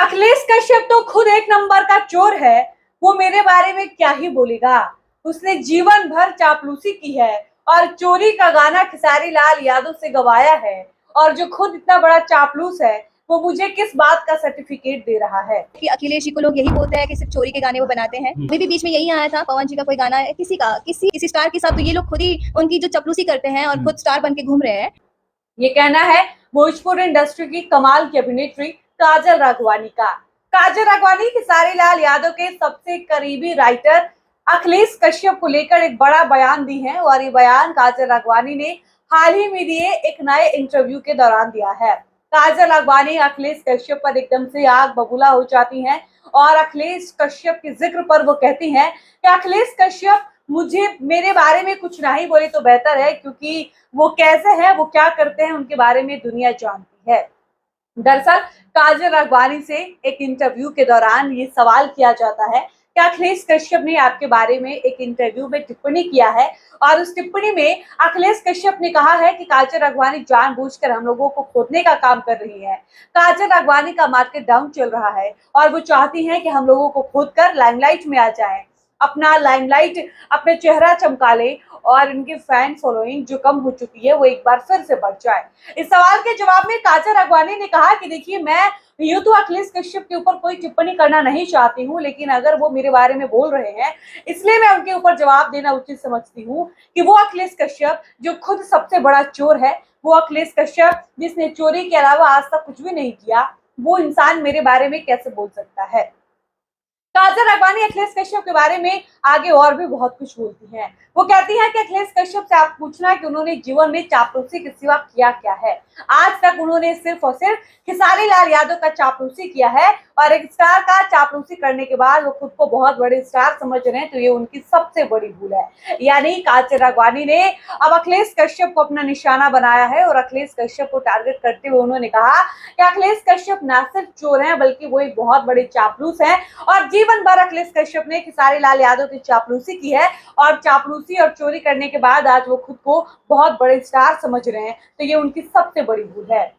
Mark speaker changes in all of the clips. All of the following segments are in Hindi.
Speaker 1: अखिलेश कश्यप तो खुद एक नंबर का चोर है। वो मेरे बारे में क्या ही बोलेगा। उसने जीवन भर चापलूसी की है और चोरी का गाना खेसारी लाल यादव से गवाया है। और जो खुद इतना बड़ा चापलूस है वो मुझे किस बात का सर्टिफिकेट दे रहा है
Speaker 2: कि अखिलेश जी को लोग यही बोलते हैं कि सिर्फ चोरी के गाने वो बनाते हैं। अभी भी बीच में यही आया था, पवन जी का कोई गाना है किसी स्टार के साथ, तो ये लोग खुद ही उनकी जो चपलूसी करते हैं और खुद स्टार बन के घूम रहे हैं।
Speaker 1: ये कहना है भोजपुरी इंडस्ट्री की कमाल की अभिनेत्री काजल राघवानी का। काजल राघवानी खेसारी लाल यादव के सबसे करीबी राइटर अखिलेश कश्यप को लेकर एक बड़ा बयान दी है और ये बयान काजल राघवानी ने हाल ही में दिए एक नए इंटरव्यू के दौरान दिया है। काजल राघवानी अखिलेश कश्यप पर एकदम से आग बबूला हो जाती हैं और अखिलेश कश्यप के जिक्र पर वो कहती हैं कि अखिलेश कश्यप मुझे मेरे बारे में कुछ नहीं बोले तो बेहतर है, क्योंकि वो कैसे हैं, वो क्या करते हैं, उनके बारे में दुनिया जानती है। दरअसल काजल राघवानी से एक इंटरव्यू के दौरान ये सवाल किया जाता है कि अखिलेश कश्यप ने आपके बारे में एक इंटरव्यू में टिप्पणी किया है और उस टिप्पणी में अखिलेश कश्यप ने कहा है कि काजल राघवानी जानबूझकर हम लोगों को खोदने का काम कर रही है। काजल राघवानी का मार्केट डाउन चल रहा है और वो चाहती हैं कि हम लोगों को खोदकर लाइमलाइट में आ जाएं, अपना लाइमलाइट, अपने चेहरा चमका ले और इनकी फैन फॉलोइंग जो कम हो चुकी है वो एक बार फिर से बढ़ जाए। इस सवाल के जवाब में काजल राघवानी ने कहा कि देखिए, मैं यूं तो अखिलेश कश्यप के ऊपर कोई टिप्पणी करना नहीं चाहती हूँ, लेकिन अगर वो मेरे बारे में बोल रहे हैं इसलिए मैं उनके ऊपर जवाब देना उचित समझती हूँ कि वो अखिलेश कश्यप जो खुद सबसे बड़ा चोर है, वो अखिलेश कश्यप जिसने चोरी के अलावा आज तक कुछ भी नहीं किया, वो इंसान मेरे बारे में कैसे बोल सकता है। काजल राघवानी अखिलेश कश्यप के बारे में आगे और भी बहुत कुछ बोलती हैं। वो कहती है कि अखिलेश कश्यप से आप पूछना कि उन्होंने जीवन में चापलूसी के सिवा किया क्या है। आज तक उन्होंने सिर्फ और सिर्फ खेसारी लाल यादव का चापलूसी किया है और एक स्टार का चापलूसी करने के बाद वो खुद को बहुत बड़े स्टार समझ रहे हैं, तो ये उनकी सबसे बड़ी भूल है। यानी काजल राघवानी ने अब अखिलेश कश्यप को अपना निशाना बनाया है और अखिलेश कश्यप को टारगेट करते हुए उन्होंने कहा कि अखिलेश कश्यप न सिर्फ चोर हैं बल्कि वो एक बहुत बड़े चापलूस हैं और जीवन भर अखिलेश कश्यप ने खेसारी लाल यादव की चापलूसी की है और चापलूसी और चोरी करने के बाद आज वो खुद को बहुत बड़े स्टार समझ रहे हैं, तो ये उनकी सबसे बड़ी भूल है।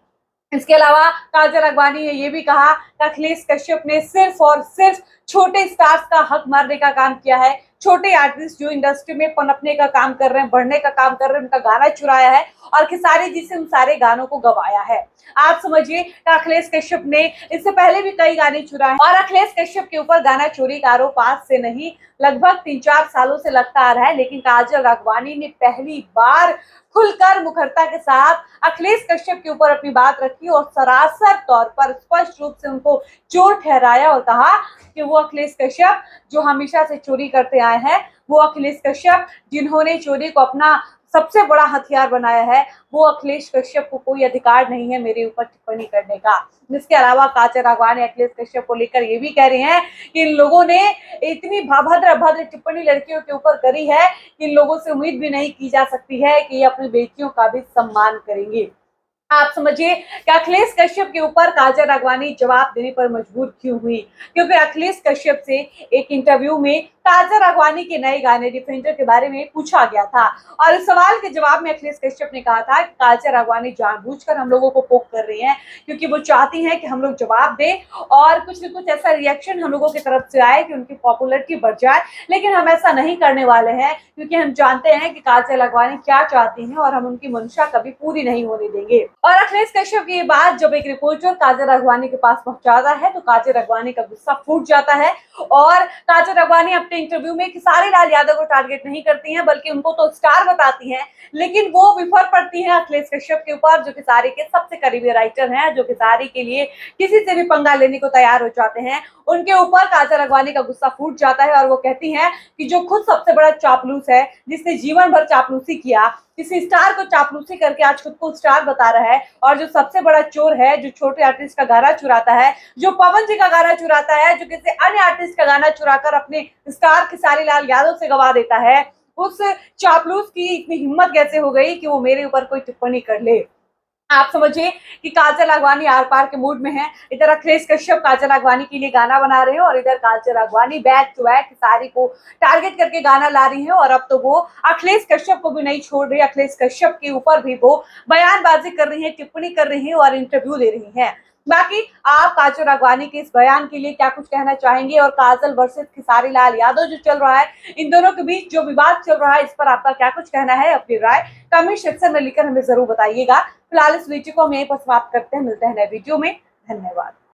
Speaker 1: इसके अलावा काजल राघवानी ने यह भी कहा कि अखिलेश कश्यप ने सिर्फ और सिर्फ छोटे स्टार्स का हक मारने का काम किया है। छोटे आर्टिस्ट जो इंडस्ट्री में पनपने का काम कर रहे हैं, बढ़ने का काम कर रहे हैं, उनका गाना चुराया है और खेसारी जी से उन सारे गानों को गवाया है। आप समझिए कि अखिलेश कश्यप ने इससे पहले भी कई गाने चुराए और अखिलेश कश्यप के ऊपर गाना चोरी का आरोप आज से नहीं लगभग 3-4 सालों से लगता आ रहा है, लेकिन काजल राघवानी ने पहली बार खुलकर मुखरता के साथ अखिलेश कश्यप के ऊपर अपनी बात रखी और सरासर तौर पर स्पष्ट रूप से उनको चोर ठहराया और कहा कि वो अखिलेश कश्यप जो हमेशा से चोरी करते आए हैं, वो अखिलेश कश्यप जिन्होंने चोरी को अपना सबसे बड़ा हथियार बनाया है, वो अखिलेश कश्यप को कोई अधिकार नहीं है मेरे ऊपर टिप्पणी करने का। इसके अलावा काजल राघवानी अखिलेश कश्यप को लेकर ये भी कह रहे हैं कि इन लोगों ने इतनी भद्र टिप्पणी लड़कियों के ऊपर करी है कि इन लोगों से उम्मीद भी नहीं की जा सकती है कि ये अपनी बेटियों का भी सम्मान करेंगे। आप समझिए कि अखिलेश कश्यप के ऊपर काजल राघवानी जवाब देने पर मजबूर क्यों हुई, क्योंकि अखिलेश कश्यप से एक इंटरव्यू में काजल राघवानी के नए गाने डिफेंडर के बारे में पूछा गया था और इस सवाल के जवाब में अखिलेश कश्यप ने कहा था कि काजल राघवानी जानबूझकर हम लोगों को पोक कर रही हैं, क्योंकि वो चाहती हैं कि हम लोग जवाब दें और कुछ न कुछ ऐसा रिएक्शन हम लोगों की तरफ से आए कि उनकी पॉपुलरिटी बढ़ जाए, लेकिन हम ऐसा नहीं करने वाले हैं क्योंकि हम जानते हैं कि काजल राघवानी क्या चाहती हैं और हम उनकी मंशा कभी पूरी नहीं होने देंगे। और अखिलेश कश्यप की ये बात जब एक रिपोर्टर काजल राघवानी के पास पहुंचाता है तो काजल राघवानी का गुस्सा फूट जाता है और काजल राघवानी अपने इंटरव्यू में खेसारी लाल यादव को टारगेट नहीं करती हैं बल्कि उनको तो स्टार बताती हैं, लेकिन वो विफर पड़ती हैं अखिलेश कश्यप के ऊपर जो खेसारी के सबसे करीबी राइटर हैं, जो खेसारी के लिए किसी से भी पंगा लेने को तैयार हो जाते हैं। उनके ऊपर काजल राघवानी का गुस्सा फूट जाता है और वो कहती हैं कि जो खुद सबसे बड़ा चापलूस है, जिसने जीवन भर चापलूसी किया, किसी स्टार को चापलूसी करके आज खुद को स्टार बता रहा है और जो सबसे बड़ा चोर है, जो छोटे आर्टिस्ट का गाना चुराता है, जो पवन जी का गाना चुराता है, जो किसी अन्य आर्टिस्ट का गाना चुराकर अपने स्टार खेसारी लाल यादव से गवा देता है, उस चापलूस की इतनी हिम्मत कैसे हो गई कि वो मेरे ऊपर कोई टिप्पणी कर ले। आप समझिए कि काजल राघवानी आर पार के मूड में है। इधर अखिलेश कश्यप काजल राघवानी के लिए गाना बना रहे हैं और इधर Kajal Raghwani back to back Khesari को टारगेट करके गाना ला रही है और अब तो वो अखिलेश कश्यप को भी नहीं छोड़ रही, अखिलेश कश्यप के ऊपर भी वो बयानबाजी कर रही है, टिप्पणी कर रही है और इंटरव्यू दे रही है। बाकी आप काजल राघवानी के इस बयान के लिए क्या कुछ कहना चाहेंगे, और काजल वर्सेस खेसारी लाल यादव जो चल रहा है, इन दोनों के बीच जो विवाद चल रहा है, इस पर आपका क्या कुछ कहना है? अपनी राय कमेंट सेक्शन में लिखकर हमें जरूर बताइएगा। फिलहाल इस वीडियो को हम यहीं पर समाप्त करते हैं, मिलते हैं नए वीडियो में। धन्यवाद।